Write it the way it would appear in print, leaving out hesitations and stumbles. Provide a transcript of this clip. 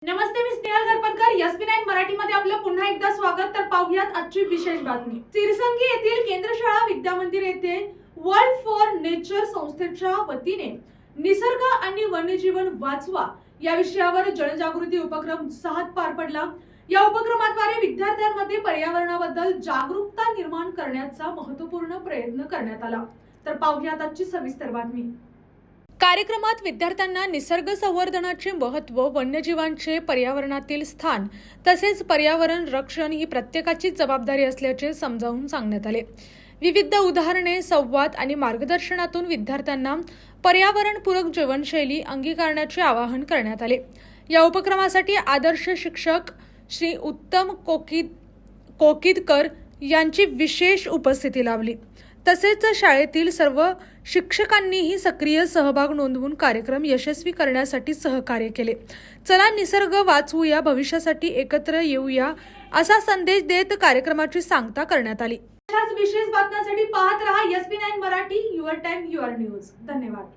नमस्ते, मी Snehal गरपणकर. SP9 मराठीमध्ये आपलं पुन्हा एकदा स्वागत. तर पाहूयात आजची विशेष बातमी. सिरसंगी येथील केंद्रशाळा विद्यामंदिर येथे वर्ल्ड फॉर नेचर संस्थेच्या वतीने निसर्ग आणि वन्यजीवन वाचवा या विषयावर जनजागृती उपक्रम उत्साहात पार पडला. या उपक्रमाद्वारे विद्यार्थ्यांमध्ये पर्यावरणाबद्दल जागरूकता निर्माण करण्याचा महत्त्वपूर्ण प्रयत्न करण्यात आला. तर पाहूयात आजची सविस्तर बातमी. कार्यक्रमात विद्यार्थ्यांना निसर्ग संवर्धनाचे महत्त्व, वन्यजीवांचे पर्यावरणातील स्थान तसेच पर्यावरण रक्षण ही प्रत्येकाची जबाबदारी असल्याचे समजावून सांगण्यात आले. विविध उदाहरणे, संवाद आणि मार्गदर्शनातून विद्यार्थ्यांना पर्यावरणपूरक जीवनशैली अंगीकारण्याचे आवाहन करण्यात आले. या उपक्रमासाठी आदर्श शिक्षक श्री उत्तम कोकिदकर यांची विशेष उपस्थिती लाभली. तसेच शाळेतील सर्व शिक्षकांनीही सक्रिय सहभाग नोंदवून कार्यक्रम यशस्वी करण्यासाठी सहकार्य केले. चला निसर्ग वाचवूया, भविष्यासाठी एकत्र येऊया असा संदेश देत कार्यक्रमाची सांगता करण्यात आली. अशाच विशेष बातम्यांसाठी पाहत रहा SP9 Marathi. Your time your news. धन्यवाद.